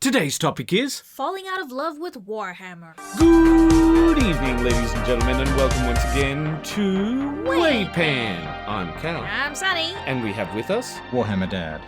Today's topic is... falling out of love with Warhammer. Good evening, ladies and gentlemen, and welcome once again to Waypan. I'm Cal. I'm Sunny. And we have with us... Warhammer Dad.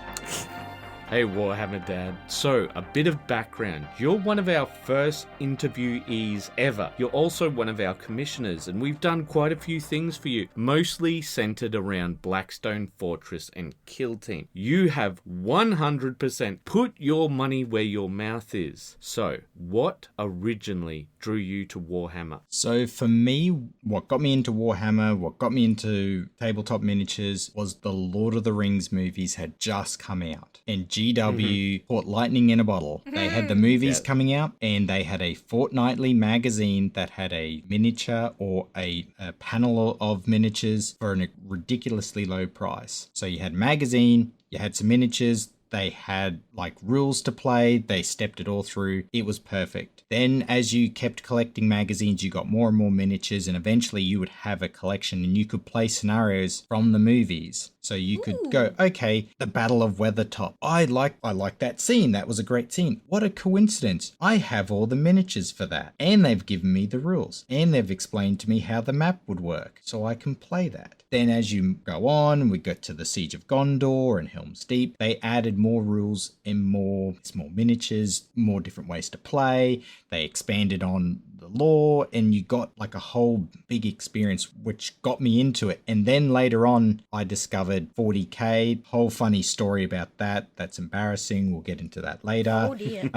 Hey, Warhammer Dad. So, a bit of background. You're one of our first interviewees ever. You're also one of our commissioners, and we've done quite a few things for you, mostly centered around Blackstone Fortress and Kill Team. You have 100% put your money where your mouth is. So, what originally drew you to Warhammer? So for me, what got me into Warhammer, what got me into tabletop miniatures was the Lord of the Rings movies had just come out. And GW caught lightning in a bottle. They had the movies coming out, and they had a fortnightly magazine that had a miniature or a panel of miniatures for a ridiculously low price. So you had a magazine, you had some miniatures, they had like rules to play, they stepped it all through. It was perfect. Then as you kept collecting magazines, you got more and more miniatures, and eventually you would have a collection and you could play scenarios from the movies. So you could go, okay, the Battle of Weathertop. I like that scene. That was a great scene. What a coincidence. I have all the miniatures for that. And they've given me the rules. And they've explained to me how the map would work. So I can play that. Then as you go on, we got to the Siege of Gondor and Helm's Deep. They added more rules and more small miniatures, more different ways to play. They expanded on the lore, and you got like a whole big experience, which got me into it. And then later on, I discovered 40k. Whole funny story about that. That's embarrassing. We'll get into that later. Oh dear.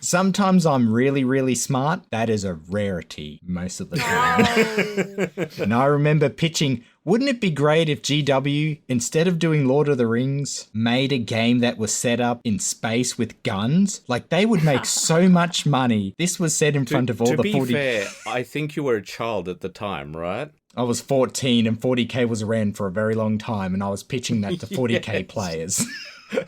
Sometimes I'm really, really smart. That is a rarity most of the time. Oh. And I remember pitching, wouldn't it be great if GW, instead of doing Lord of the Rings, made a game that was set up in space with guns? Like, they would make so much money. This was set in front of all the 40... To be fair, I think you were a child at the time, right? I was 14 and 40k was around for a very long time, and I was pitching that to 40k players.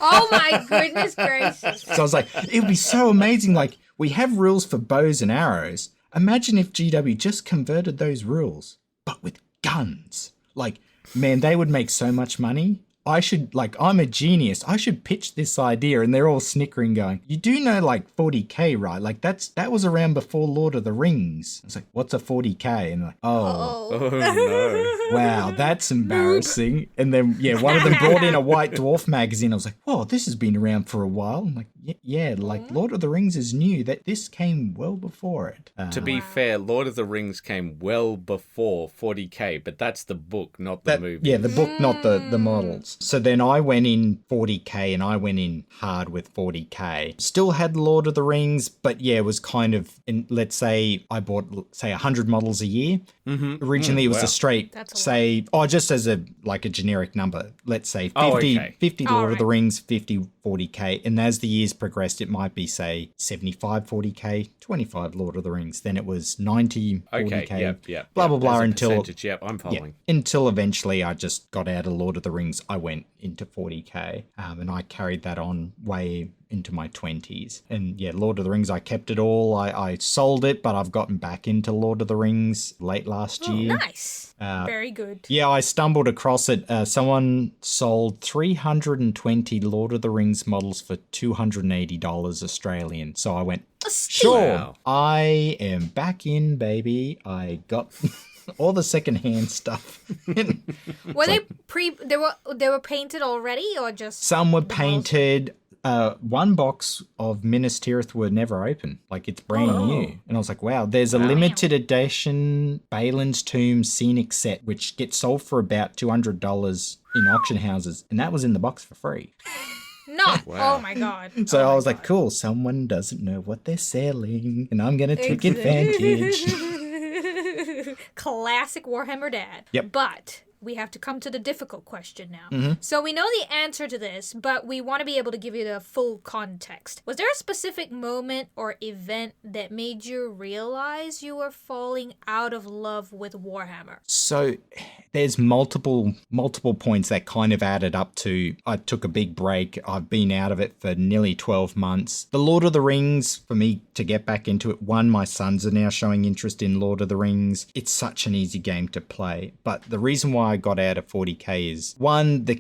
Oh my goodness gracious. So I was like, it would be so amazing. Like, we have rules for bows and arrows. Imagine if GW just converted those rules, but with guns. Like, man, they would make so much money. I'm a genius. I should pitch this idea. And they're all snickering going, you do know like 40k, right? Like that was around before Lord of the Rings. I was like, what's a 40k? And like, Oh no. wow, that's embarrassing. And then, one of them brought in a White Dwarf magazine. I was like, whoa, this has been around for a while. I'm like, like Lord of the Rings is new. That this came well before it. To be fair, Lord of the Rings came well before 40k, but that's the book, not the movie. Yeah, the book, not the models. So then I went in 40k, and I went in hard with 40k. Still had Lord of the Rings, but it was kind of, let's say I bought, 100 models a year. Mm-hmm. Originally it was a straight, just as a generic number, let's say 50 Lord of the Rings, 50 40k. And as the years progressed, it might be, say, 75 40k, 25 Lord of the Rings. Then it was 90 40k, blah, blah, until... Yep, I'm following. Until eventually I just got out of Lord of the Rings. I went into 40k, and I carried that on way into my 20s. And Lord of the Rings, I kept it all. I sold it, but I've gotten back into Lord of the Rings late last year. Nice. Very good. Yeah, I stumbled across it. Someone sold 320 Lord of the Rings models for $280 Australian. So I went, sure, wow. I am back in, baby. I got... all the secondhand stuff. Were they were painted already, or just some were painted? One box of Minas Tirith were never open. Like, it's brand new. And I was like, wow, there's a limited edition Balin's Tomb scenic set, which gets sold for about $200 in auction houses. And that was in the box for free. No. Wow. Oh my God. So I was like, cool, someone doesn't know what they're selling, and I'm going to take advantage. Classic Warhammer Dad. Yep. But we have to come to the difficult question now. Mm-hmm. So we know the answer to this, but we want to be able to give you the full context. Was there a specific moment or event that made you realize you were falling out of love with Warhammer? So there's multiple points that kind of added up to, I took a big break. I've been out of it for nearly 12 months. The Lord of the Rings, for me to get back into it, one, my sons are now showing interest in Lord of the Rings. It's such an easy game to play. But the reason why I got out of 40K is, one, the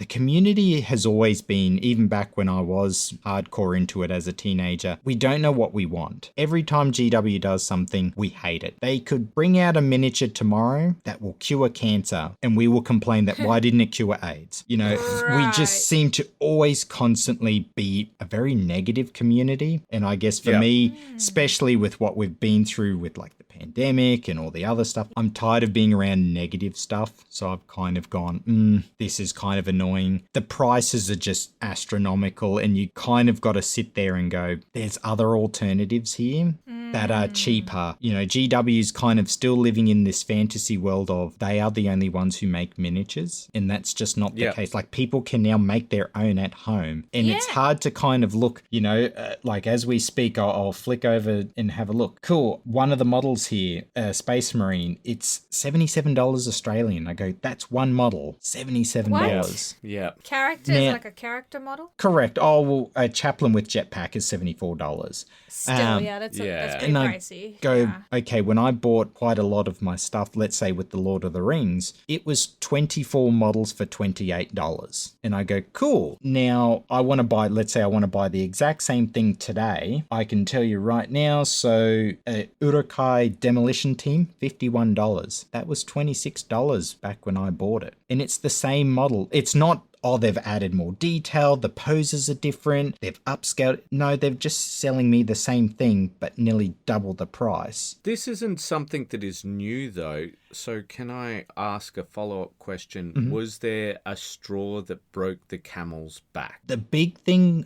community has always been, even back when I was hardcore into it as a teenager, we don't know what we want. Every time GW does something, we hate it. They could bring out a miniature tomorrow that will cure cancer, and we will complain that why didn't it cure AIDS? You know, we just seem to always constantly be a very negative community. And I guess for me, especially with what we've been through with like the pandemic and all the other stuff, I'm tired of being around negative stuff. So I've kind of gone, this is kind of annoying. The prices are just astronomical, and you kind of got to sit there and go, there's other alternatives here that are cheaper. You know, GW's kind of still living in this fantasy world of they are the only ones who make miniatures, and that's just not the case. Like, people can now make their own at home, and it's hard to kind of look, you know, like as we speak, I'll flick over and have a look. Cool. One of the models here, Space Marine, it's $77 Australian. I go, that's one model, $77. What? Yeah. Character is like a character model? Correct. Oh, well, a chaplain with jetpack is $74. Still, that's pretty pricey. Okay, when I bought quite a lot of my stuff, let's say with the Lord of the Rings, it was 24 models for $28. And I go, cool. Now, I want to buy, let's say I want to buy the exact same thing today. I can tell you right now, so Urukai Demolition Team, $51. That was $26 back when I bought it. And it's the same model. It's not, oh, they've added more detail, the poses are different, they've upscaled. No, they're just selling me the same thing, but nearly double the price. This isn't something that is new, though. So can I ask a follow-up question? Was there a straw that broke the camel's back? The big thing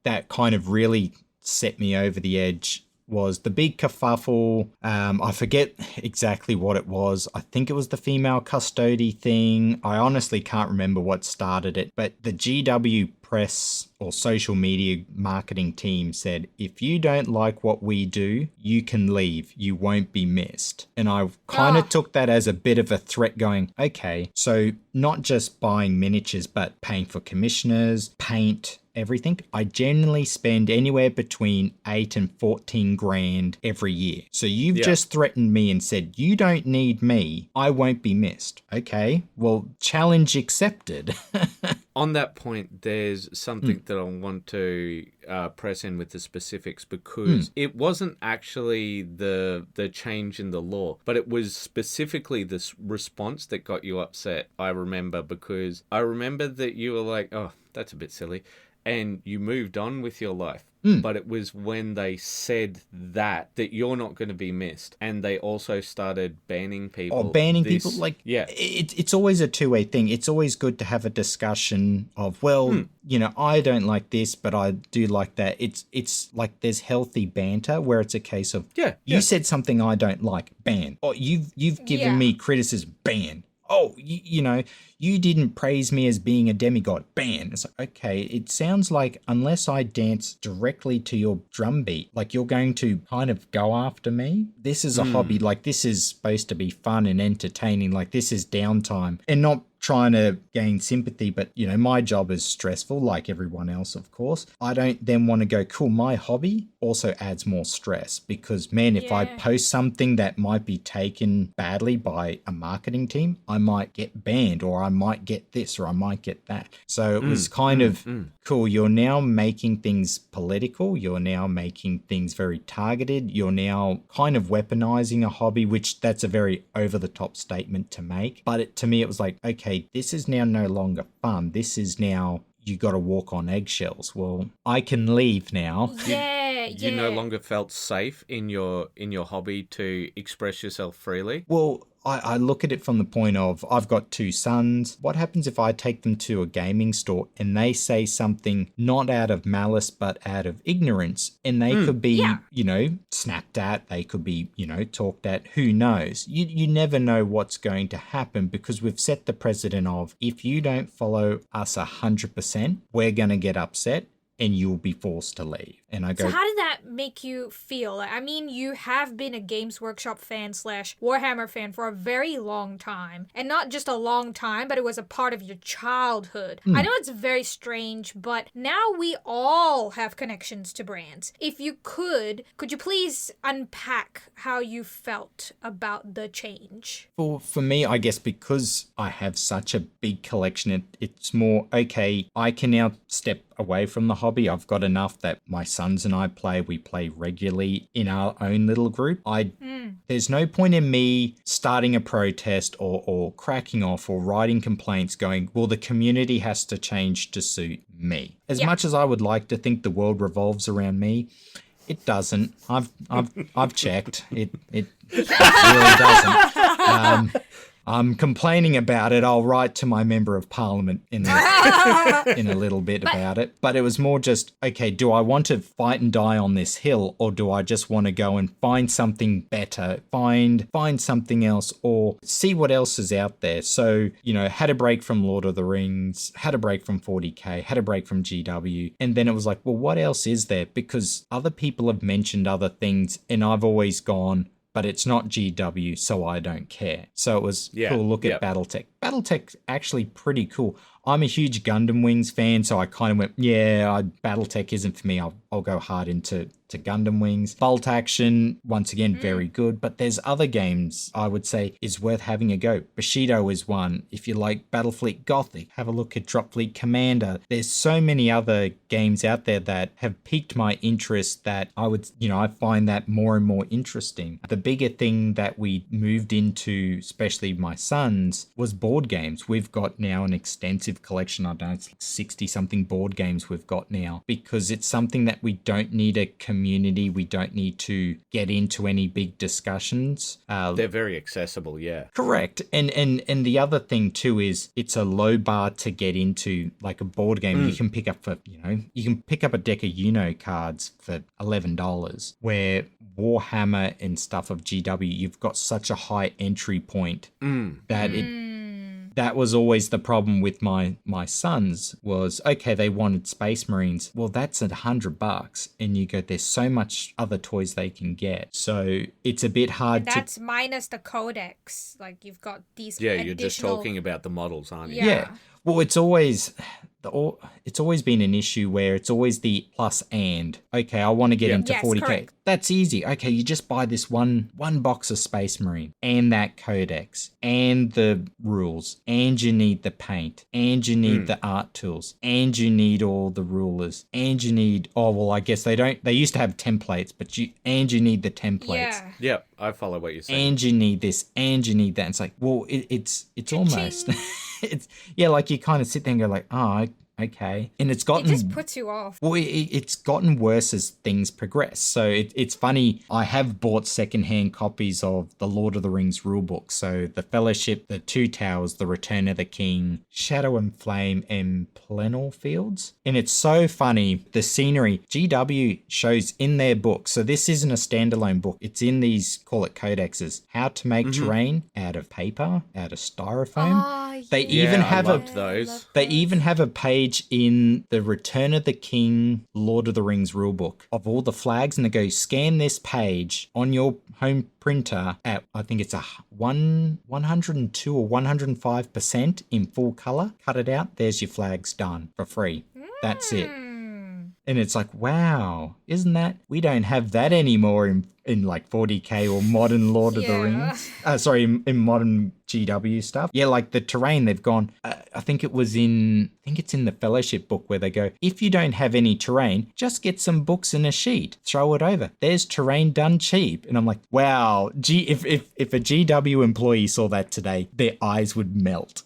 that kind of really set me over the edge was the big kerfuffle. I forget exactly what it was. I think it was the female custody thing. I honestly can't remember what started it, but the GW press or social media marketing team said, if you don't like what we do, you can leave. You won't be missed. And I kind of took that as a bit of a threat, going, okay, so not just buying miniatures, but paying for commissioners, paint, everything. I generally spend anywhere between 8 and 14 grand every year. So you've just threatened me and said, you don't need me. I won't be missed. Okay, well, challenge accepted. On that point, there's something that I want to press in with the specifics, because it wasn't actually the change in the law, but it was specifically this response that got you upset. I remember, because I remember that you were like, oh, that's a bit silly. And you moved on with your life. But it was when they said that you're not going to be missed. And they also started banning people. People, like, it's always a two-way thing. It's always good to have a discussion of, well, you know, I don't like this, but I do like that. It's like there's healthy banter where it's a case of, you said something I don't like, ban. Or you've given me criticism, ban. Oh, you know, you didn't praise me as being a demigod, ban. It's like, okay, it sounds like unless I dance directly to your drum beat, like you're going to kind of go after me. This is a hobby, like this is supposed to be fun and entertaining, like this is downtime, and not trying to gain sympathy, but you know, my job is stressful like everyone else, of course. I don't then want to go, cool, my hobby also adds more stress, because man, if I post something that might be taken badly by a marketing team, I might get banned, or I might get this, or I might get that. So it was kind of cool. You're now making things political. You're now making things very targeted. You're now kind of weaponizing a hobby, which that's a very over the top statement to make. But to me, it was like, okay, this is now no longer fun. This is now, you got to walk on eggshells. Well, I can leave now. You no longer felt safe in your hobby to express yourself freely? Well, I look at it from the point of, I've got 2 sons. What happens if I take them to a gaming store and they say something not out of malice but out of ignorance, and they could be, you know, snapped at, they could be, you know, talked at, who knows? You never know what's going to happen, because we've set the precedent of, if you don't follow us 100%, we're going to get upset and you'll be forced to leave. And I So go, how did that make you feel? I mean, you have been a Games Workshop fan / Warhammer fan for a very long time. And not just a long time, but it was a part of your childhood. I know it's very strange, but now we all have connections to brands. If you could you please unpack how you felt about the change? for me, I guess because I have such a big collection, it's more, okay, I can now step away from the hobby. I've got enough that my sons and I we play regularly in our own little group. There's no point in me starting a protest or cracking off or writing complaints going, well, the community has to change to suit me. As much as I would like to think the world revolves around me, it doesn't. I've checked. It really doesn't. I'm complaining about it. I'll write to my member of parliament in a little bit about it. But it was more just, okay, do I want to fight and die on this hill, or do I just want to go and find something better, find something else, or see what else is out there? So, had a break from Lord of the Rings, had a break from 40K, had a break from GW. And then it was like, well, what else is there? Because other people have mentioned other things and I've always gone, but it's not GW, so I don't care. So it was cool. Look at BattleTech. BattleTech's actually pretty cool. I'm a huge Gundam Wings fan, so I kind of went, BattleTech isn't for me. I'll go hard into Gundam Wings. Bolt Action, once again, very good. But there's other games I would say is worth having a go. Bushido is one. If you like Battlefleet Gothic, have a look at Dropfleet Commander. There's so many other games out there that have piqued my interest that I find that more and more interesting. The bigger thing that we moved into, especially my sons, was board games. We've got now an extensive collection. I don't know, it's like 60 something board games we've got now, because it's something that we don't need a community. We don't need to get into any big discussions. They're very accessible, yeah. Correct. And the other thing too is it's a low bar to get into. Like a board game, you can pick up a deck of cards for $11, where Warhammer and stuff of GW, you've got such a high entry point that was always the problem with my sons was, okay, they wanted Space Marines. Well, that's $100. And you go, there's so much other toys they can get. So it's a bit hard and that's minus the codex. Like you've got these you're just talking about the models, aren't you? Yeah. Well, it's always been an issue where it's always the plus and. Okay, I want to get into 40K. Correct. That's easy. Okay, you just buy this one box of Space Marine and that codex and the rules, and you need the paint, and you need the art tools, and you need all the rulers, and you need, I guess they used to have templates, but you need the templates. Yeah, I follow what you're saying. And you need this, and you need that. And it's like, well, it's almost, it's, like you kind of sit there and go like, okay. And it just puts you off. Well, it's gotten worse as things progress. So it's funny. I have bought secondhand copies of the Lord of the Rings rulebook. So the Fellowship, the Two Towers, the Return of the King, Shadow and Flame, and Plenor Fields. And it's so funny. The scenery, GW shows in their book. So this isn't a standalone book. It's in these, call it codexes, how to make terrain out of paper, out of styrofoam. They even have a page in the Return of the King Lord of the Rings rulebook of all the flags, and they go, scan this page on your home printer at, I think it's 102 or 105% in full color. Cut it out. There's your flags done for free. That's it. And it's like, wow, isn't that? We don't have that anymore in like 40K or modern Lord of the Rings. In modern GW stuff. Yeah, like the terrain, they've gone, I think it's in the Fellowship book where they go, if you don't have any terrain, just get some books and a sheet, throw it over. There's terrain done cheap. And I'm like, wow, if a GW employee saw that today, their eyes would melt.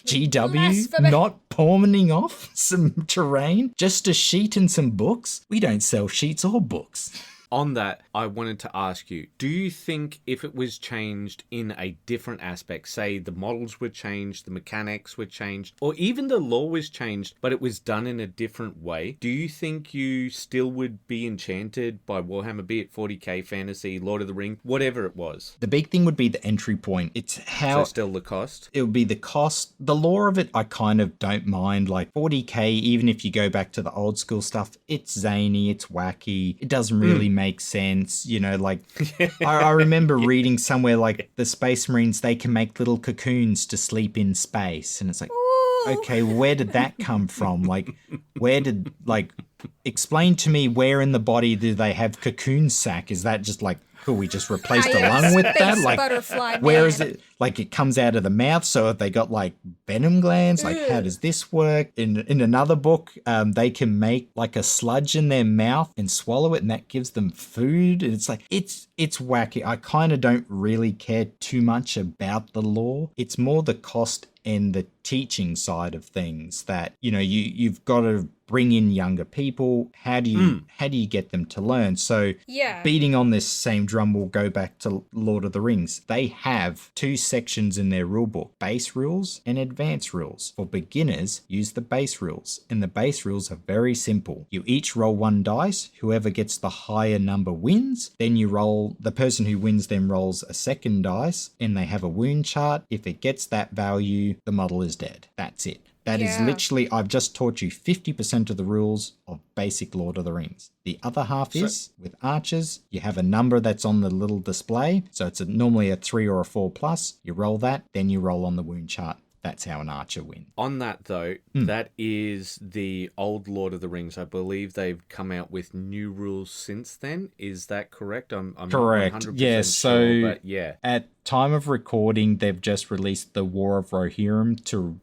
GW not pawning off some terrain, just a sheet and some books? We don't sell sheets or books. on that, I wanted to ask you, do you think if it was changed in a different aspect, say the models were changed, the mechanics were changed, or even the lore was changed, but it was done in a different way, do you think you still would be enchanted by Warhammer, be it 40k, fantasy, Lord of the Ring, whatever it was? The big thing would be the entry point. It's how... So still the cost? It would be the cost. The lore of it, I kind of don't mind. Like 40k, even if you go back to the old school stuff, it's zany, it's wacky, it doesn't really make sense. You know, like I remember reading somewhere like the Space Marines, they can make little cocoons to sleep in space. And it's like, okay, where did that come from? Like, explain to me where in the body do they have cocoon sac? Is that just like, could we just replace the lung with that? Like, butterfly where man. is it? Like, it comes out of the mouth. So if they got like venom glands, like, how does this work? In another book, they can make like a sludge in their mouth and swallow it, and that gives them food. And it's like, it's wacky. I kind of don't really care too much about the lore. It's more the cost and the teaching side of things that, you know, you've got to bring in younger people. How do you get them to learn? So beating on this same drum, we'll go back to Lord of the Rings. They have 2 sections in their rule book, base rules and advanced rules. For beginners, use the base rules, and the base rules are very simple. You each roll 1 dice. Whoever gets the higher number wins. Then you roll, the person who wins then rolls a second dice, and they have a wound chart. If it gets that value, the model is dead. That's it. That is literally, I've just taught you 50% of the rules of basic Lord of the Rings. The other half is, with archers, you have a number that's on the little display. So it's normally a 3 or a 4 plus. You roll that, then you roll on the wound chart. That's how an archer wins. On that, though, that is the old Lord of the Rings. I believe they've come out with new rules since then. Is that correct? I'm correct. Not 100% Yeah, sure, but yeah. At time of recording, they've just released the War of Rohirrim to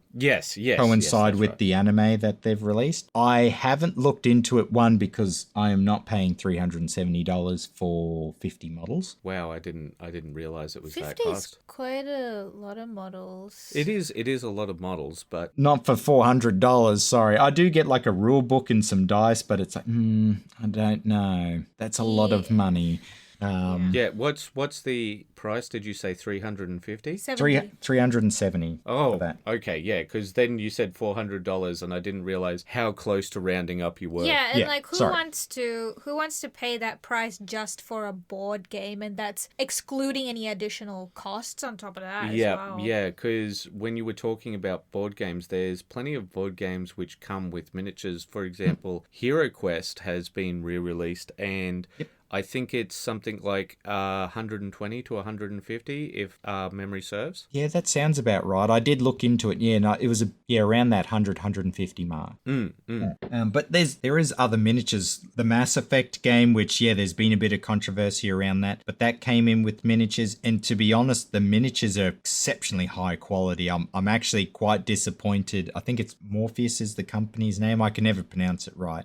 coincide with the anime that they've released. I haven't looked into it, one, because I am not paying $370 for 50 models. Wow, I didn't realize it was that 50 cost. is quite a lot of models. It is a lot of models, but not for $400. Sorry, I do get like a rule book and some dice, but it's like, I don't know. That's a lot of money. What's the price? Did you say 350? 370. Oh, for that. Okay, yeah, because then you said $400, and I didn't realize how close to rounding up you were. Yeah, and like who wants to pay that price just for a board game, and that's excluding any additional costs on top of that as well. Yeah, because when you were talking about board games, there's plenty of board games which come with miniatures. For example, Hero Quest has been re-released, and I think it's something like 120 to 150 if memory serves. Yeah, that sounds about right. I did look into it. Yeah, no, it was around that 150 mark. But there is other miniatures. The Mass Effect game, which there's been a bit of controversy around that, but that came in with miniatures. And to be honest, the miniatures are exceptionally high quality. I'm actually quite disappointed. I think it's Morpheus is the company's name. I can never pronounce it right.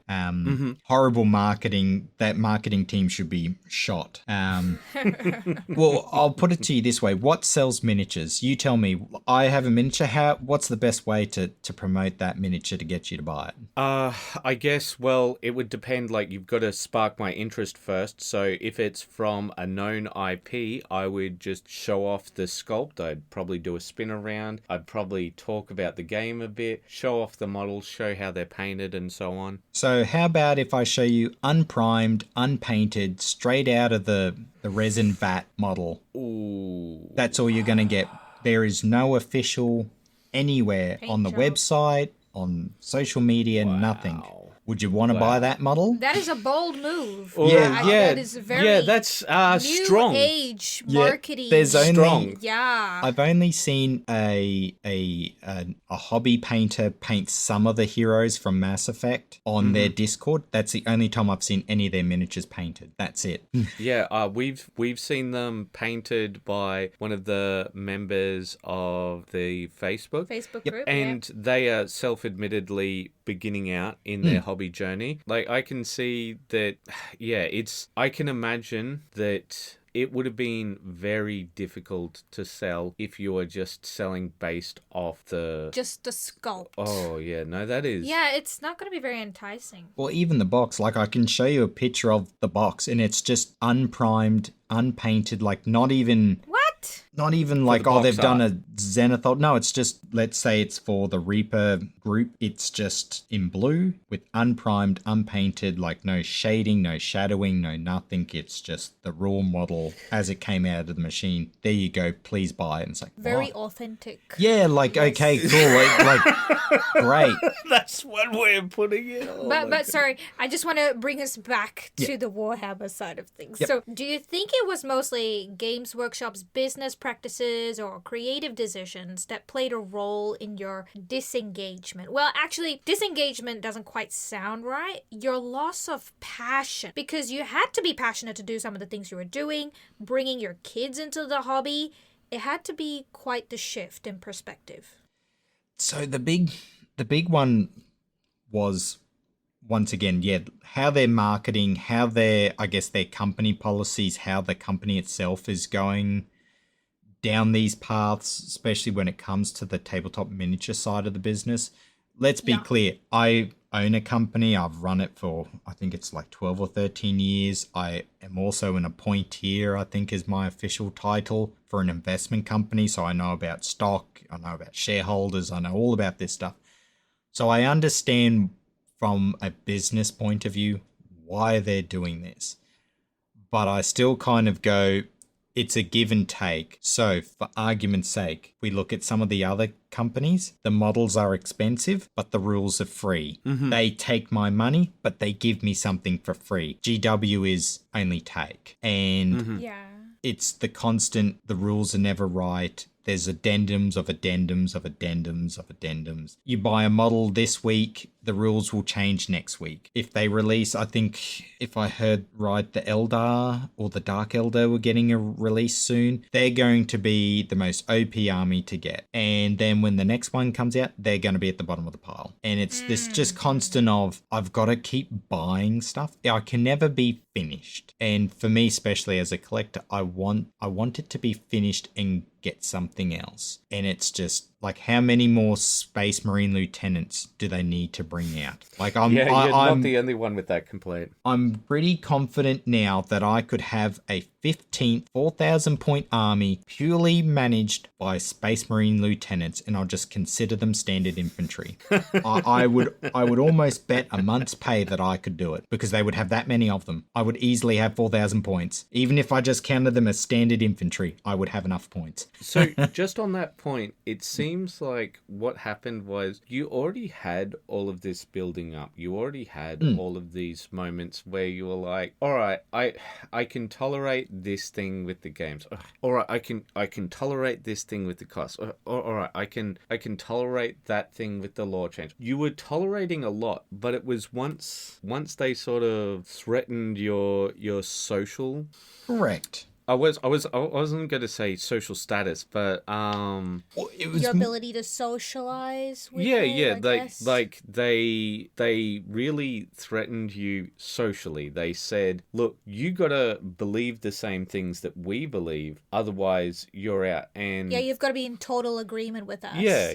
Horrible marketing. That marketing team should be shot. Well, I'll put it to you this way. What sells miniatures? You tell me. I have a miniature. What's the best way to promote that miniature to get you to buy it? I guess, well, it would depend. Like, you've got to spark my interest first. So if it's from a known IP, I would just show off the sculpt. I'd probably do a spin around. I'd probably talk about the game a bit, show off the models, show how they're painted and so on. So how about if I show you unprimed, unpainted, straight out of the resin vat model? Ooh. That's all you're going to get. There is no official anywhere on the website, on social media, nothing. Would you want to buy that model? That is a bold move. That is very that's new strong. Age marketing. There's only strong. I've only seen a hobby painter paint some of the heroes from Mass Effect on their Discord. That's the only time I've seen any of their miniatures painted. That's it. We've seen them painted by one of the members of the Facebook group, and they are self-admittedly beginning out in their hobby journey. Like, I can see that, I can imagine that it would have been very difficult to sell if you were just selling based off the... Just the sculpt. Oh, yeah. No, that is... Yeah, it's not going to be very enticing. Or even the box. Like, I can show you a picture of the box, and it's just unprimed, unpainted, like not even... What? Not even like, the oh, box they've done art. a Zenithal. No, it's just, let's say it's for the Reaper group. It's just in blue with unprimed, unpainted, like no shading, no shadowing, no nothing. It's just the raw model as it came out of the machine. There you go. Please buy it. And it's like, Very what? authentic. Yeah, like, okay, cool. Like, great. That's one way of putting it. Oh my But sorry, I just want to bring us back to the Warhammer side of things. Yep. So, do you think it was mostly Games Workshop's business practices or creative decisions that played a role in your disengagement? Well, actually, disengagement doesn't quite sound right. Your loss of passion, because you had to be passionate to do some of the things you were doing, bringing your kids into the hobby. It had to be quite the shift in perspective. So the big one was, once again, how they're marketing, how their company policies, how the company itself is going down these paths, especially when it comes to the tabletop miniature side of the business. Let's be clear. I own a company. I've run it for, I think it's like 12 or 13 years. I am also an appointeer, I think is my official title, for an investment company. So I know about stock, I know about shareholders, I know all about this stuff. So I understand from a business point of view why they're doing this. But I still kind of go, it's a give and take. So for argument's sake, we look at some of the other companies, the models are expensive, but the rules are free. Mm-hmm. They take my money, but they give me something for free. GW is only take. And Yeah. it's the constant, the rules are never right. There's addendums of addendums of addendums of addendums. You buy a model this week, the rules will change next week. If they release, I think, if I heard right, the Eldar or the Dark Eldar were getting a release soon. They're going to be the most OP army to get. And then when the next one comes out, they're going to be at the bottom of the pile. And it's this just constant of, I've got to keep buying stuff. I can never be finished. And for me, especially as a collector, I want it to be finished and get something else. And it's just like, how many more Space Marine lieutenants do they need to bring out? Like, you're not the only one with that complaint. I'm pretty confident now that I could have a 15th 4,000 point army purely managed by Space Marine lieutenants, and I'll just consider them standard infantry. I would almost bet a month's pay that I could do it, because they would have that many of them. I would easily have 4,000 points. Even if I just counted them as standard infantry, I would have enough points. So just on that point, it seems like what happened was you already had all of this building up. You already had all of these moments where you were like, all right, I can tolerate this thing with the games. All right, I can tolerate this thing with the cost. All right, I can tolerate that thing with the law change. You were tolerating a lot, but it was once they sort of threatened your social. Correct. I wasn't going to say social status, but It was Your ability to socialize with yeah, it, I guess. like they really threatened you socially. They said, "Look, you got to believe the same things that we believe, otherwise you're out." And Yeah, you've got to be in total agreement with us. Yeah.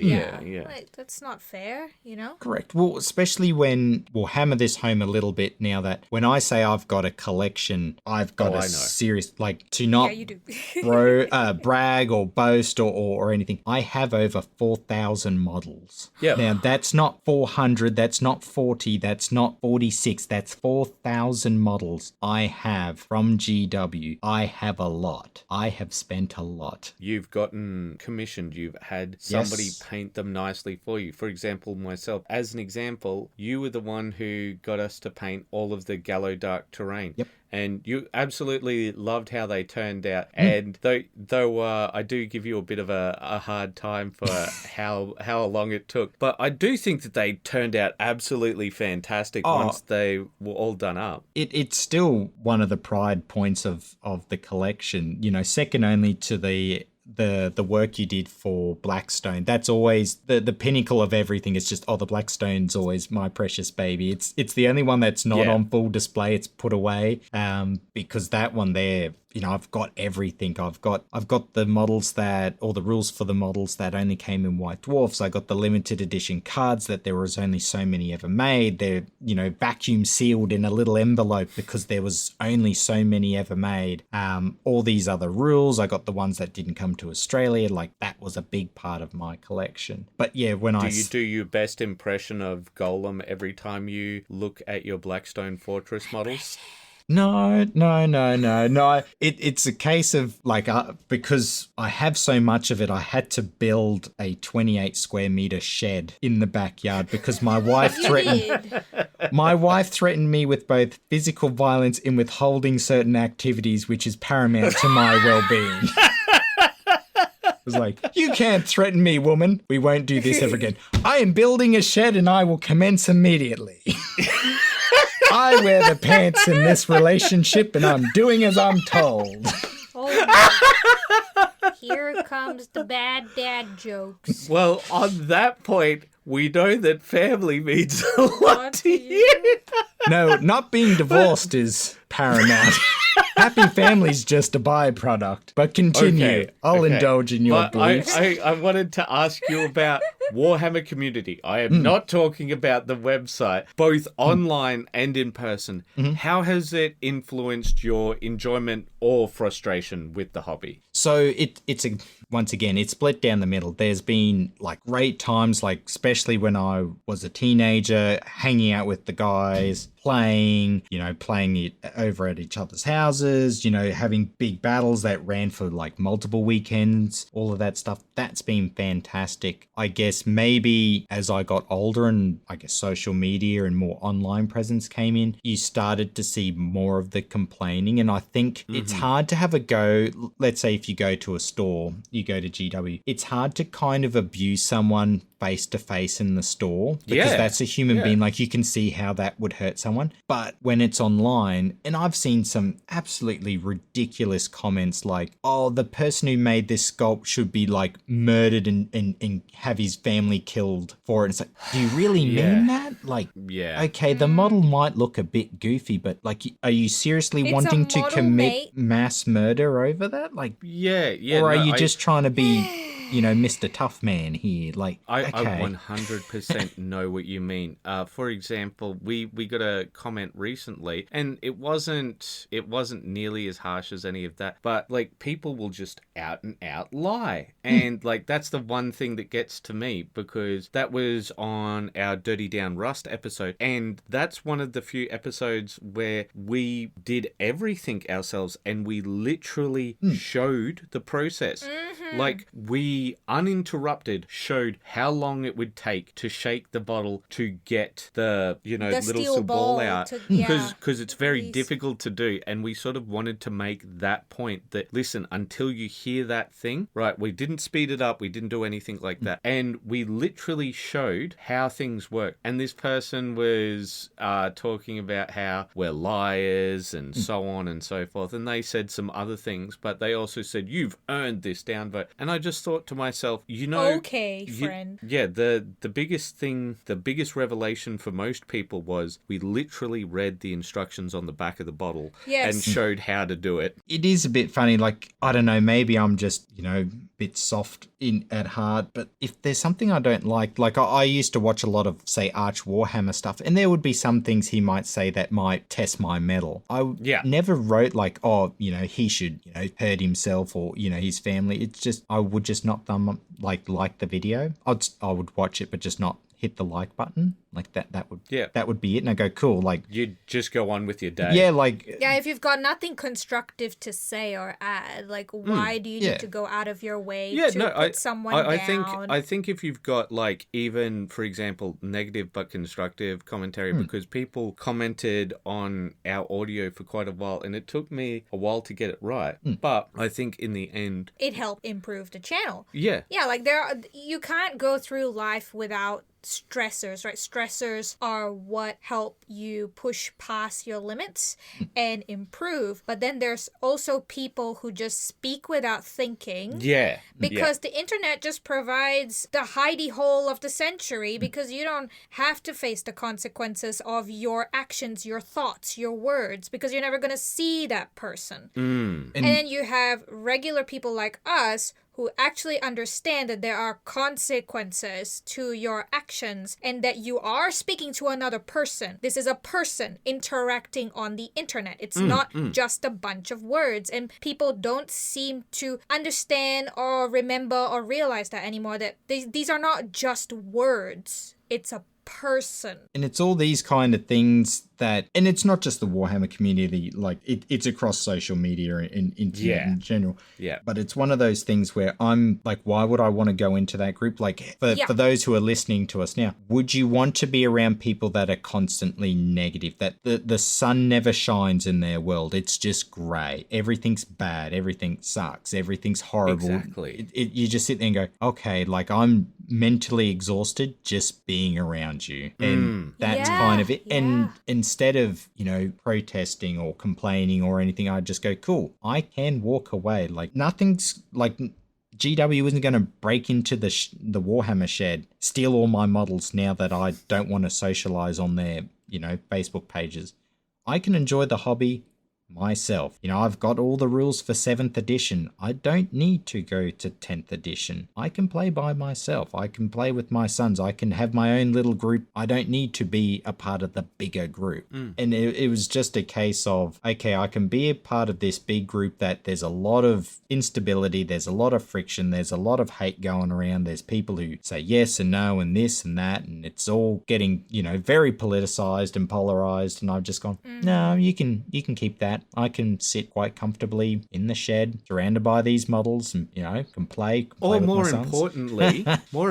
Like, that's not fair, you know? Correct. Well, especially when we'll hammer this home a little bit now, that when I say I've got a collection, I've got I know. serious, like, to not Yeah, you do. brag or boast or anything. I have over 4,000 models. Yeah. Now, that's not 400, that's not 40, that's not 46, that's 4,000 models I have from GW. I have a lot. I have spent a lot. You've gotten commissioned. You've had somebody Yes. paint them nicely for you. For example, myself, as an example, you were the one who got us to paint all of the Gallo Dark terrain. Yep. And you absolutely loved how they turned out. And though I do give you a bit of a hard time for how long it took, but I do think that they turned out absolutely fantastic once they were all done up. It's still one of the pride points of the collection, you know, second only to the the work you did for Blackstone. That's always the pinnacle of everything. It's just, the Blackstone's always my precious baby. It's the only one that's not on full display. It's put away because that one there, I've got everything. I've got the models or the rules for the models that only came in White Dwarfs. I got the limited edition cards that there was only so many ever made. They're, vacuum sealed in a little envelope because there was only so many ever made. All these other rules, I got the ones that didn't come to Australia. Like, that was a big part of my collection. But yeah, do you do your best impression of Golem every time you look at your Blackstone Fortress models? No. It's a case of because I have so much of it, I had to build a 28 square meter shed in the backyard because my wife threatened me with both physical violence and withholding certain activities, which is paramount to my well-being. It was like, you can't threaten me, woman. We won't do this ever again. I am building a shed and I will commence immediately. I wear the pants in this relationship and I'm doing as I'm told. Here comes the bad dad jokes. Well, on that point, we know that family means a lot to you. No, not being divorced is paramount. Happy family's just a byproduct. But continue. Okay, I'll indulge in your beliefs. I wanted to ask you about Warhammer community. I am not talking about the website, both online and in person. How has it influenced your enjoyment or frustration with the hobby? So once again, it's split down the middle. There's been great times, especially when I was a teenager, hanging out with the guys, playing it over at each other's houses, having big battles that ran for multiple weekends, all of that stuff. That's been fantastic. I guess maybe as I got older and social media and more online presence came in, you started to see more of the complaining. And I think it's hard to have a go. Let's say if you go to a store, you go to GW, it's hard to kind of abuse someone face to face in the store because that's a human being. You can see how that would hurt someone. But when it's online, and I've seen some absolutely ridiculous comments like, oh, the person who made this sculpt should be murdered and have his family killed for it. It's do you really mean that? Okay, the model might look a bit goofy, but are you seriously wanting to commit mass murder over that? Or are you just trying to be Mr. Tough Man here? I 100% know what you mean. For example, we got a comment recently, and it wasn't nearly as harsh as any of that, but people will just out and out lie. And that's the one thing that gets to me, because that was on our Dirty Down Rust episode, and that's one of the few episodes where we did everything ourselves and we literally showed the process. We uninterrupted showed how long it would take to shake the bottle to get the little ball out, because it's very difficult to do. And we sort of wanted to make that point that, listen, until you hear that thing, right, we didn't speed it up, we didn't do anything like that, and we literally showed how things work. And this person was talking about how we're liars and so on and so forth, and they said some other things, but they also said, you've earned this downvote. And I just thought to myself, okay, friend. The biggest thing, the biggest revelation for most people was we literally read the instructions on the back of the bottle and showed how to do it. It is a bit funny. I don't know, maybe I'm just, a bit soft at heart, but if there's something I don't like I used to watch a lot of, say, Arch Warhammer stuff, and there would be some things he might say that might test my mettle. I never wrote he should, hurt himself or, his family. It's just, I would just not like the video. I would watch it, but just not hit the like button. That would be it. And I go, cool. You'd just go on with your day. Yeah, if you've got nothing constructive to say or add, why do you need to go out of your way to put someone down? I think if you've got even, for example, negative but constructive commentary, because people commented on our audio for quite a while, and it took me a while to get it right. But I think in the end, it helped improve the channel. Yeah. Yeah, you can't go through life without stressors, right? Stressors are what help you push past your limits and improve. But then there's also people who just speak without thinking. Yeah. Because the internet just provides the hidey hole of the century, because you don't have to face the consequences of your actions, your thoughts, your words, because you're never going to see that person. And then you have regular people like us who actually understand that there are consequences to your actions and that you are speaking to another person. This is a person interacting on the internet. It's not just a bunch of words. And people don't seem to understand or remember or realize that anymore, that these are not just words. It's a person. And it's all these kind of things that, and it's not just the Warhammer community, like it's across social media and internet in general. Yeah. But it's one of those things where I'm like, why would I want to go into that group? Like for those who are listening to us now, would you want to be around people that are constantly negative, that the sun never shines in their world? It's just grey. Everything's bad. Everything sucks. Everything's horrible. Exactly. You just sit there and go, okay, like I'm mentally exhausted just being around you. And that's kind of it. And instead of, protesting or complaining or anything, I just go, cool, I can walk away. Like nothing's like GW isn't going to break into the Warhammer shed, steal all my models now that I don't want to socialize on their, Facebook pages. I can enjoy the hobby myself. I've got all the rules for 7th edition. I don't need to go to 10th edition. I can play by myself. I can play with my sons. I can have my own little group. I don't need to be a part of the bigger group. And it was just a case of, okay, I can be a part of this big group that there's a lot of instability. There's a lot of friction. There's a lot of hate going around. There's people who say yes and no and this and that. And it's all getting, very politicized and polarized. And I've just gone, no, you can keep that. I can sit quite comfortably in the shed, surrounded by these models, and can play or with more my sons.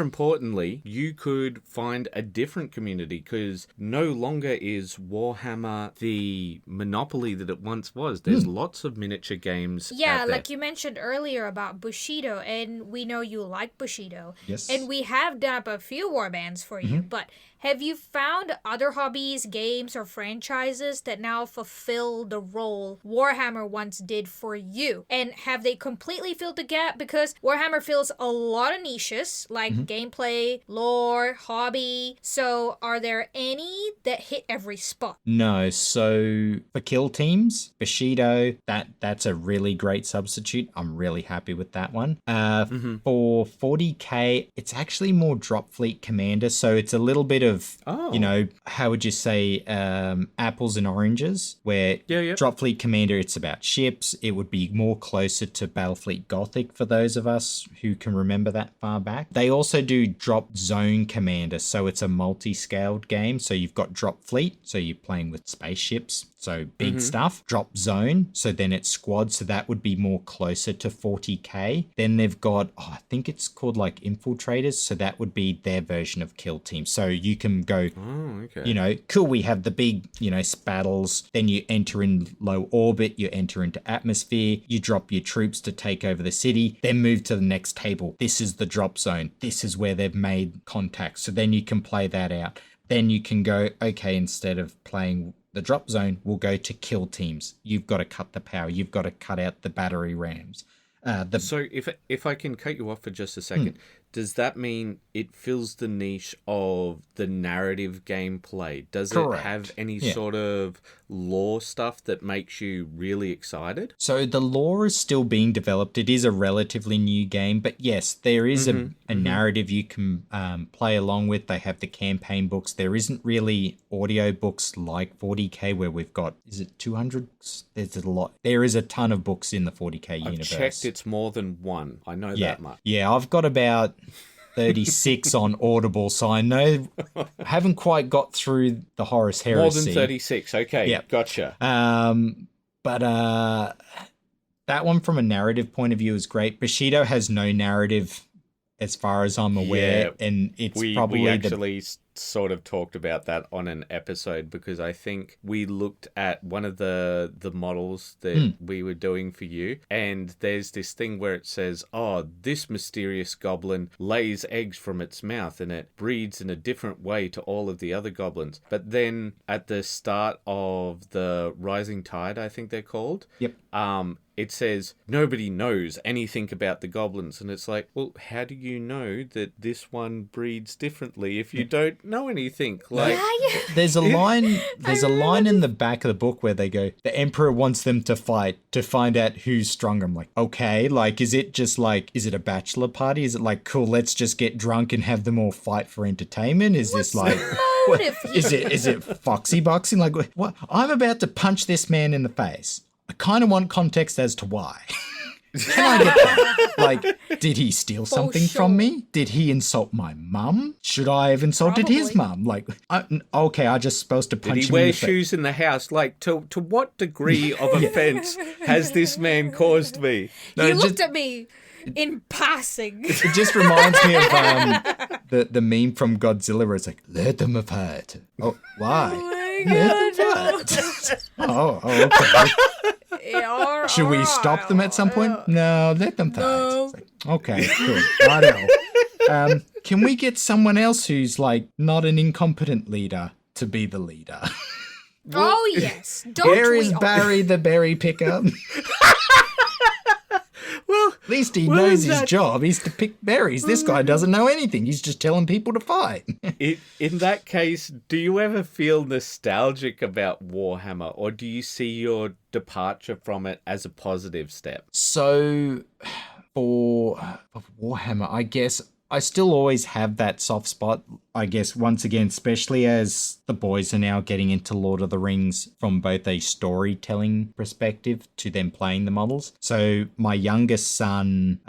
importantly, you could find a different community, because no longer is Warhammer the monopoly that it once was. There's lots of miniature games. Yeah, out there. like you mentioned earlier about Bushido, and we know you like Bushido. Yes. And we have done up a few warbands for you, but have you found other hobbies, games, or franchises that now fulfill the role Warhammer once did for you? And have they completely filled the gap? Because Warhammer fills a lot of niches, like gameplay, lore, hobby. So are there any that hit every spot? No. So for kill teams, Bushido, that's a really great substitute. I'm really happy with that one. For 40k, it's actually more Drop Fleet Commander. So it's a little bit of, how would you say, apples and oranges, where Drop Fleet Commander, it's about ships. It would be more closer to Battlefleet Gothic for those of us who can remember that far back. They also do Drop Zone Commander, so it's a multi-scaled game. So you've got Drop Fleet, so you're playing with spaceships, so big stuff. Drop Zone, so then it's squad, so that would be more closer to 40k. Then they've got, I think it's called like Infiltrators, so that would be their version of kill team. So you can go, cool, we have the big, spattles, then you enter in low orbit, you enter into atmosphere, you drop your troops to take over the city, then move to the next table. This is the drop zone. This is where they've made contact. So then you can play that out. Then you can go, okay, instead of playing the drop zone, we'll go to kill teams. You've got to cut the power. You've got to cut out the battery rams. So if I can cut you off for just a second, does that mean it fills the niche of the narrative gameplay? Does it have any sort of lore stuff that makes you really excited? So the lore is still being developed. It is a relatively new game, but yes, there is a narrative you can play along with. They have the campaign books. There isn't really audio books like 40k where we've got, is it 200? There's a lot. There is a ton of books in the 40k universe. I've checked, it's more than one. I know that much. Yeah, I've got about 36 on Audible, so I know I haven't quite got through the Horus Heresy. More than 36, okay, yeah. Gotcha. But that one from a narrative point of view is great. Bushido has no narrative as far as I'm aware, and it's we probably actually sort of talked about that on an episode because I think we looked at one of the models that we were doing for you, and there's this thing where it says, oh, this mysterious goblin lays eggs from its mouth and it breeds in a different way to all of the other goblins. But then at the start of the Rising Tide, I think they're called. Yep. It says nobody knows anything about the goblins, and it's like, well, how do you know that this one breeds differently if you don't know anything? Like, there's a line. There's a line in the back of the book where they go, "The Emperor wants them to fight to find out who's stronger." I'm like, okay, like, is it just like, is it a bachelor party? Is it like, cool, let's just get drunk and have them all fight for entertainment? Is this like, what, is it foxy boxing? Like, what? I'm about to punch this man in the face. I kind of want context as to why. Can I get that? Like, did he steal something from me? Did he insult my mum? Should I have insulted his mum? Like, okay, I just supposed to punch him in the face. Did he wear shoes in the house? Like, to what degree of offence has this man caused me? No, you looked at me in passing. It just reminds me of the meme from Godzilla where it's like, let them fight. Oh, why? Oh my God. Oh, okay. Yeah, should we stop them at some point? No, let them fight. No. Like, okay, good. Righto. Can we get someone else who's like not an incompetent leader to be the leader? Oh yes. Where is Barry the berry picker? Well, at least he knows his job. He's to pick berries. This guy doesn't know anything. He's just telling people to fight. In that case, do you ever feel nostalgic about Warhammer, or do you see your departure from it as a positive step? So, for Warhammer, I guess I still always have that soft spot. I guess, once again, especially as the boys are now getting into Lord of the Rings from both a storytelling perspective to them playing the models. So my youngest son,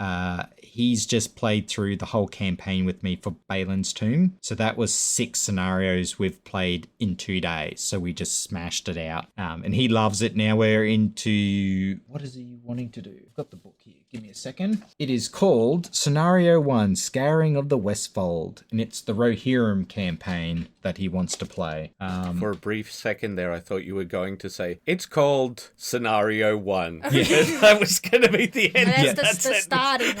he's just played through the whole campaign with me for Balin's Tomb. So that was 6 scenarios we've played in 2 days. So we just smashed it out. And he loves it. Now we're into... What is he wanting to do? I've got the book here. Give me a second. It is called Scenario 1, Scouring of the Westfold. And it's the Rohirrim campaign that he wants to play. For a brief second there, I thought you were going to say, it's called Scenario 1. Yeah. That was going to be the end. That's the starting.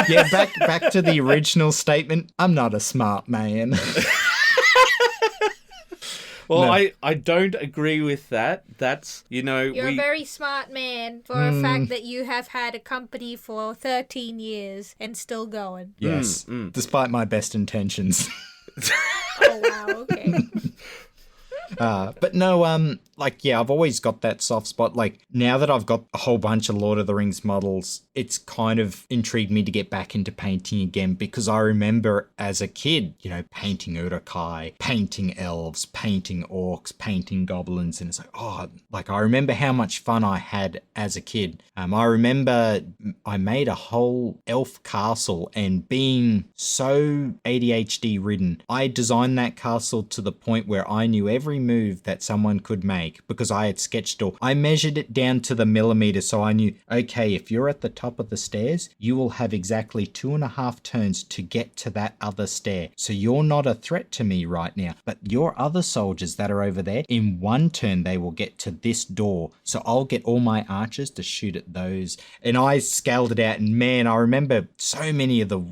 Yeah, back to the original statement. I'm not a smart man. Well, no. I don't agree with that. That's, You're a very smart man for a fact that you have had a company for 13 years and still going. Yes, despite my best intentions. Oh, wow, okay. But no, I've always got that soft spot. Like, now that I've got a whole bunch of Lord of the Rings models, it's kind of intrigued me to get back into painting again, because I remember as a kid, painting Uruk-hai, painting elves, painting orcs, painting goblins, and it's like, I remember how much fun I had as a kid. I remember I made a whole elf castle, and being so ADHD ridden, I designed that castle to the point where I knew every move that someone could make, because I had sketched all. I measured it down to the millimeter, so I knew, okay, if you're at the top of the stairs, you will have exactly 2.5 turns to get to that other stair. So you're not a threat to me right now, but your other soldiers that are over there, in 1 turn, they will get to this door. So I'll get all my archers to shoot at those. And I scaled it out, and man, I remember so many of the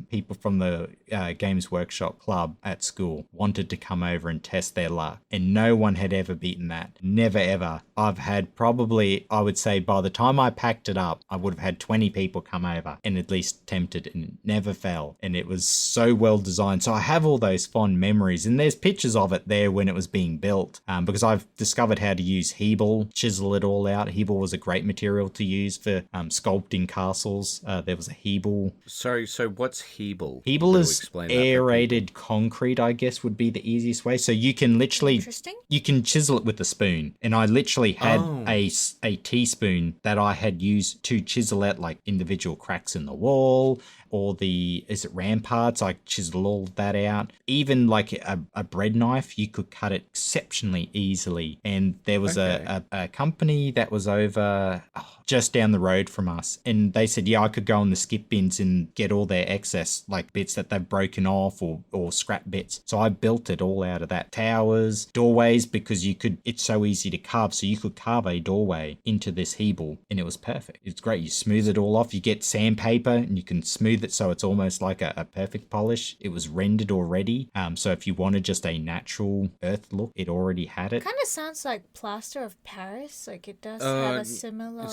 people from the Games Workshop Club at school wanted to come over and test their luck, and no one had ever beaten that. Never ever. I've had probably, I would say, by the time I packed it up, I would have had 20 people come over and at least attempted, and it never fell. And it was so well designed. So I have all those fond memories, and there's pictures of it there when it was being built, because I've discovered how to use Hebel, chisel it all out. Hebel was a great material to use for sculpting castles. There was a Hebel. So what's Hebel? Hebel is aerated concrete, I guess would be the easiest way. So you can literally literally, Interesting. you can chisel it with a spoon. And I literally had Oh. a teaspoon that I had used to chisel out like individual cracks in the wall, or is it ramparts? I chisel all of that out. Even like a bread knife, you could cut it exceptionally easily. And there was a company that was over just down the road from us. And they said, yeah, I could go in the skip bins and get all their excess, like bits that they've broken off or scrap bits. So I built it all out of that. Towers, doorways, because it's so easy to carve. So you could carve a doorway into this Hebel and it was perfect. It's great. You smooth it all off. You get sandpaper and you can smooth it so it's almost like a perfect polish. It was rendered already. So if you wanted just a natural earth look, it already had it. Kind of sounds like plaster of Paris. Like it does have a similar.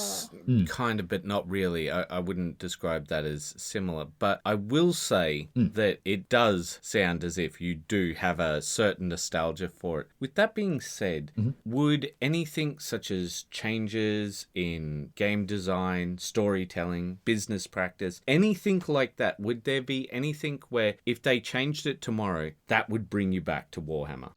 Kind of, but not really. I wouldn't describe that as similar. But I will say that it does sound as if you do have a certain nostalgia for it. With that being said, would anything such as changes in game design, storytelling, business practice, anything like that, would there be anything where if they changed it tomorrow, that would bring you back to Warhammer?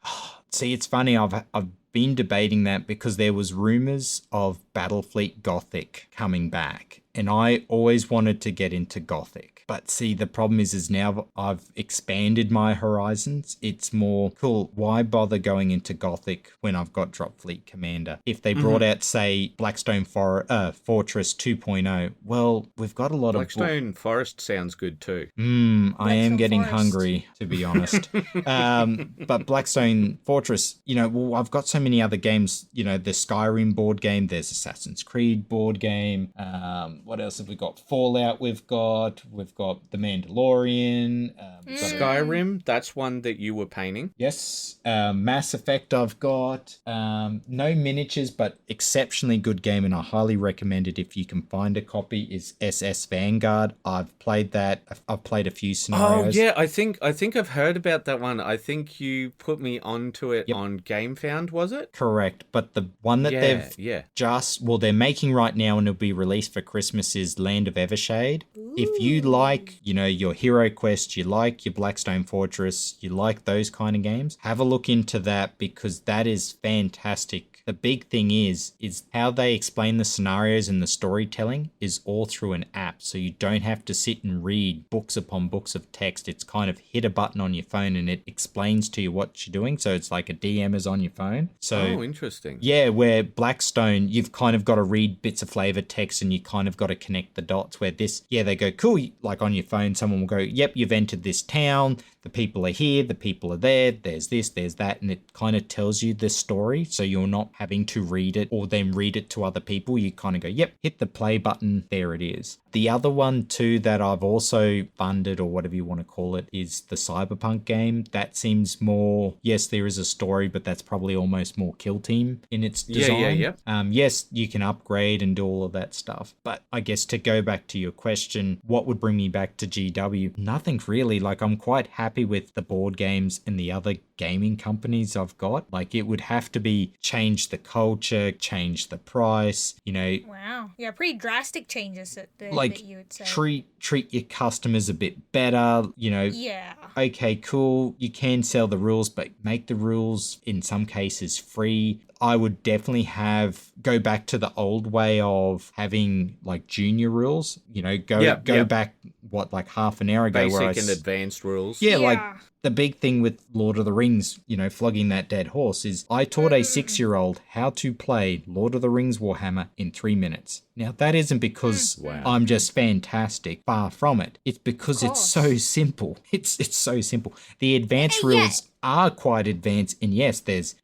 See, it's funny. I've been debating that because there was rumors of Battlefleet Gothic coming back, and I always wanted to get into Gothic. But see, the problem is now I've expanded my horizons. It's more cool. Why bother going into Gothic when I've got Dropfleet Commander? If they brought out, say, Blackstone Fortress 2.0, well, we've got a lot Blackstone Forest sounds good too. I am getting Forest. hungry, to be honest. But Blackstone Fortress, I've got so many other games. The Skyrim board game, there's Assassin's Creed board game. What else have we got? Fallout we've got The Mandalorian. Skyrim, that's one that you were painting. Yes. Mass Effect I've got. No miniatures, but exceptionally good game, and I highly recommend it if you can find a copy, is SS Vanguard. I've played that. I've played a few scenarios. Oh, yeah, I think I've heard about that one. I think you put me onto it on GameFound, was it? Correct. But the one that they're making right now and it'll be released for Christmas is Land of Evershade. Ooh. If you like, your Hero Quest, you like your Blackstone Fortress, you like those kind of games, have a look into that because that is fantastic. The big thing is how they explain the scenarios and the storytelling is all through an app. So you don't have to sit and read books upon books of text. It's kind of hit a button on your phone and it explains to you what you're doing. So it's like a DM is on your phone. So interesting. Yeah, where Blackstone, you've kind of got to read bits of flavor text and you kind of got to connect the dots where they go, cool. Like on your phone, someone will go, yep, you've entered this town. The people are here, the people are there, there's this, there's that, and it kind of tells you the story, so you're not having to read it or then read it to other people. You kind of go, yep, hit the play button, there it is. The other one too that I've also funded, or whatever you want to call it, is the Cyberpunk game. That seems more, yes, there is a story, but that's probably almost more Kill Team in its design. Yes, you can upgrade and do all of that stuff, but I guess to go back to your question, what would bring me back to GW? Nothing really. Like, I'm quite happy with the board games and the other gaming companies I've got. Like, it would have to be change the culture, change the price, Wow. Yeah, pretty drastic changes that you would say. Treat your customers a bit better, Yeah. Okay, cool. You can sell the rules, but make the rules in some cases free. I would definitely go back to the old way of having like junior rules, go back like half an hour ago. Basic and advanced rules. Yeah, like the big thing with Lord of the Rings, flogging that dead horse is I taught a 6-year-old how to play Lord of the Rings Warhammer in 3 minutes. Now, that isn't because I'm just fantastic. Far from it. It's because it's so simple. It's so simple. The advanced rules are quite advanced, and yes, there's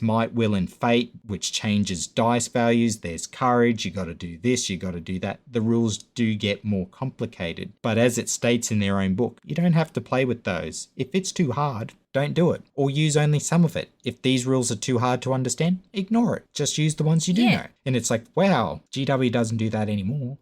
might, will, and fate, which changes dice values. There's courage. You got to do this. You got to do that. The rules do get more complicated, but as it states in their own book, you don't have to play with those. If it's too hard, don't do it, or use only some of it. If these rules are too hard to understand, ignore it. Just use the ones you do know. And it's like, wow, GW doesn't do that anymore.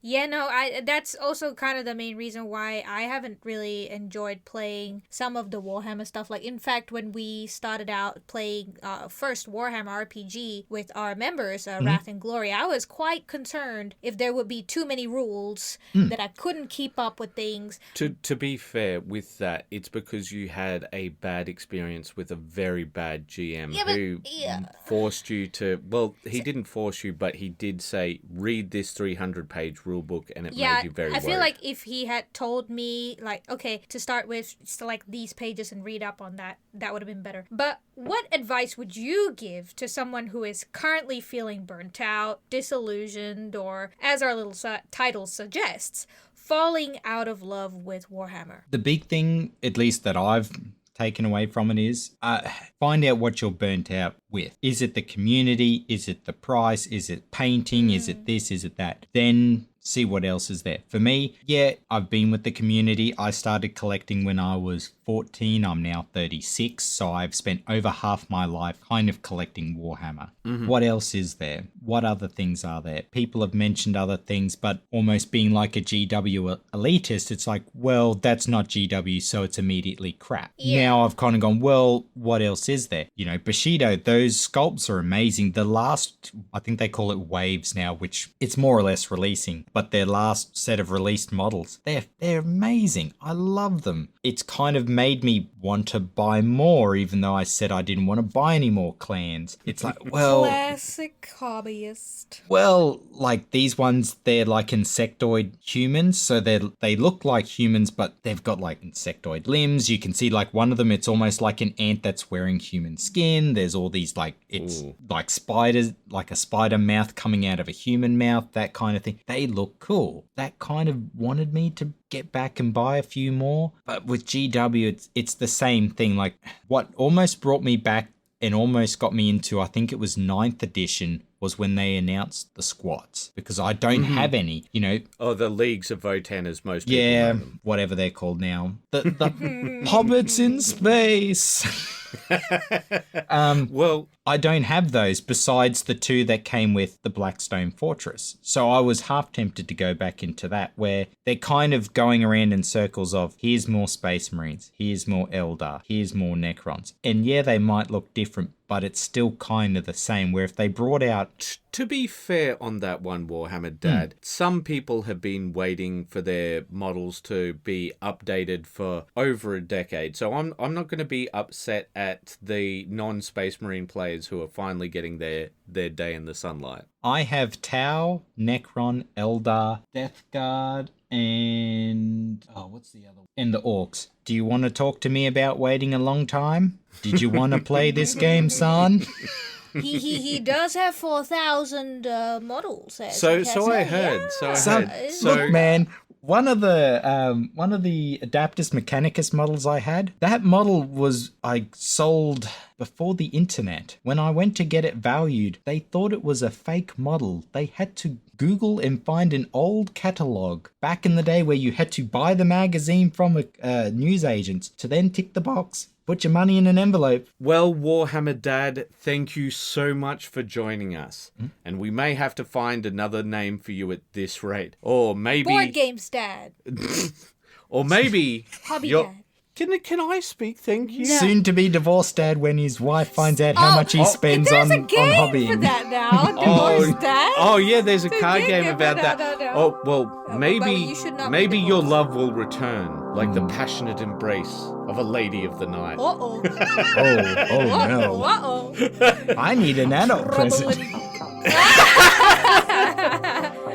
Yeah, no, that's also kind of the main reason why I haven't really enjoyed playing some of the Warhammer stuff. Like, in fact, when we started out playing first Warhammer RPG with our members, Wrath and Glory, I was quite concerned if there would be too many rules that I couldn't keep up with things. To be fair with that, it's because you had a a bad experience with a very bad GM Yeah, but- who yeah. forced you to, well, he didn't force you, but he did say, read this 300-page rule book, and it made you very I feel worried. like if he had told me, like, okay, to start with, select these pages and read up on that, that would have been better. But what advice would you give to someone who is currently feeling burnt out, disillusioned, or, as our little title suggests, falling out of love with Warhammer? The big thing, at least that I've taken away from it, is find out what you're burnt out with. Is it the community? Is it the price? Is it painting? Is it this? Is it that? Then see what else is there. For me, yeah, I've been with the community. I started collecting when I was 14. I'm now 36. So I've spent over half my life kind of collecting Warhammer. What else is there? What other things are there? People have mentioned other things, but almost being like a GW elitist, it's like, well, that's not GW, so it's immediately crap. Yeah. Now I've kind of gone, well, what else is there? You know, Bushido, those sculpts are amazing. The last, I think they call it waves now, which it's more or less releasing, but their last set of released models, they're amazing. I love them. It's kind of made me want to buy more, even though I said I didn't want to buy any more clans. It's like, well, Classic hobbyist. well, like these ones, they're like insectoid humans, so they look like humans, but they've got like insectoid limbs. You can see like one of them, it's almost like an ant that's wearing human skin. There's all these like, it's like spiders, like a spider mouth coming out of a human mouth, that kind of thing. They look cool. That kind of wanted me to get back and buy a few more. But with GW, it's the same thing. Like what almost brought me back and almost got me into, I think it was 9th edition, was when they announced the squats, because I don't have any, you know. Oh, the Leagues of Votan, as most people Yeah, know them. whatever they're called now. The hobbits in space. Well, I don't have those besides the 2 that came with the Blackstone Fortress. So I was half tempted to go back into that, where they're kind of going around in circles of, here's more Space Marines, here's more Eldar, here's more Necrons. And yeah, they might look different, but it's still kind of the same, where if they brought out... to be fair on that one, Warhammer Dad, some people have been waiting for their models to be updated for over a decade. So I'm not going to be upset at the non-Space Marine players who are finally getting their day in the sunlight. I have Tau, Necron, Eldar, Death Guard, and... oh, what's the other one? And the Orcs. Do you want to talk to me about waiting a long time? Did you want to play this game, son? He does have 4,000 models. So I heard. Look, man, one of the Adaptus Mechanicus models I had, that model was I sold before the internet. When I went to get it valued, they thought it was a fake model. They had to Google and find an old catalogue back in the day where you had to buy the magazine from a newsagent to then tick the box. Put your money in an envelope. Well, Warhammer Dad, thank you so much for joining us. And we may have to find another name for you at this rate. Or maybe... Board Games Dad. Or maybe... Hobby you're- Dad. Can I speak? Thank you. Soon to be divorced dad when his wife finds out how much he spends There's on a game hobbying. for that now. Divorce Dad. Oh yeah, there's a card game game about for that. that. No. Oh well, but maybe you should not be maybe your divorced. love will return, like the passionate embrace of a lady of the night. Uh-oh. Oh no. Uh-oh. I need an adult present.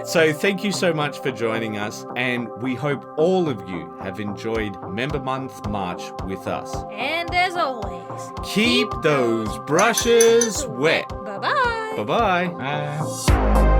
So thank you so much for joining us, and we hope all of you have enjoyed Member Month March with us. And as always, Keep those brushes wet. Bye-bye. Bye-bye.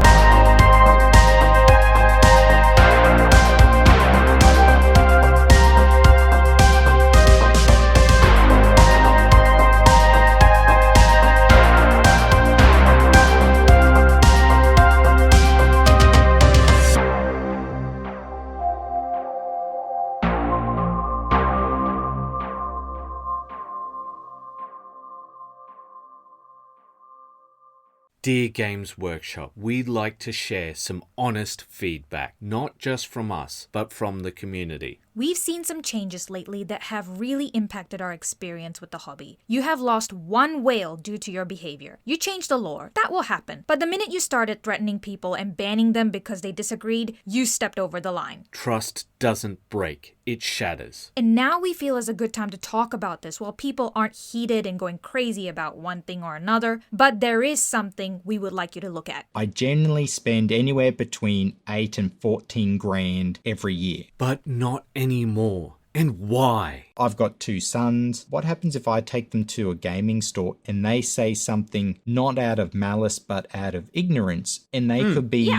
Dear Games Workshop, we'd like to share some honest feedback, not just from us, but from the community. We've seen some changes lately that have really impacted our experience with the hobby. You have lost one whale due to your behavior. You changed the lore. That will happen. But the minute you started threatening people and banning them because they disagreed, you stepped over the line. Trust doesn't break, it shatters. And now we feel is a good time to talk about this while people aren't heated and going crazy about one thing or another. But there is something we would like you to look at. I generally spend anywhere between 8 and 14 grand every year. But not anymore. And why? I've got 2 sons. What happens if I take them to a gaming store and they say something not out of malice but out of ignorance, and they could be,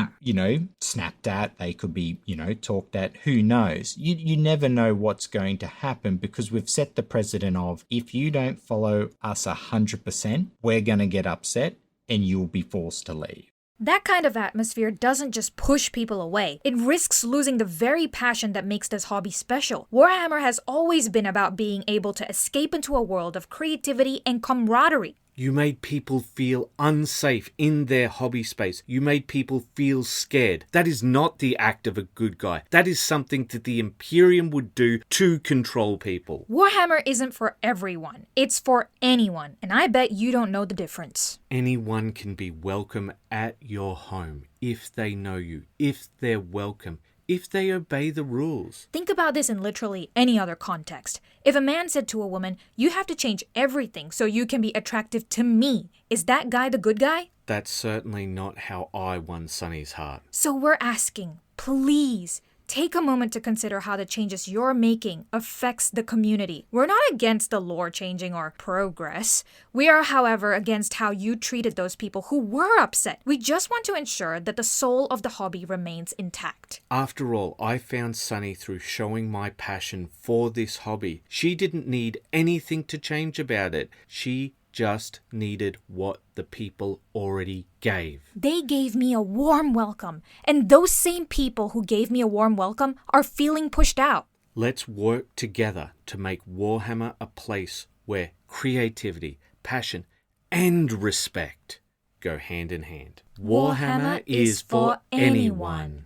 snapped at, they could be, talked at, who knows? You never know what's going to happen because we've set the precedent of if you don't follow us 100%, we're going to get upset and you'll be forced to leave. That kind of atmosphere doesn't just push people away. It risks losing the very passion that makes this hobby special. Warhammer has always been about being able to escape into a world of creativity and camaraderie. You made people feel unsafe in their hobby space. You made people feel scared. That is not the act of a good guy. That is something that the Imperium would do to control people. Warhammer isn't for everyone. It's for anyone. And I bet you don't know the difference. Anyone can be welcome at your home if they know you, if they're welcome, if they obey the rules. Think about this in literally any other context. If a man said to a woman, you have to change everything so you can be attractive to me, is that guy the good guy? That's certainly not how I won Sonny's heart. So we're asking, please, take a moment to consider how the changes you're making affects the community. We're not against the lore changing or progress. We are, however, against how you treated those people who were upset. We just want to ensure that the soul of the hobby remains intact. After all, I found Sonny through showing my passion for this hobby. She didn't need anything to change about it. She just needed what the people already gave. They gave me a warm welcome, and those same people who gave me a warm welcome are feeling pushed out. Let's work together to make Warhammer a place where creativity, passion, and respect go hand in hand. Warhammer is for anyone.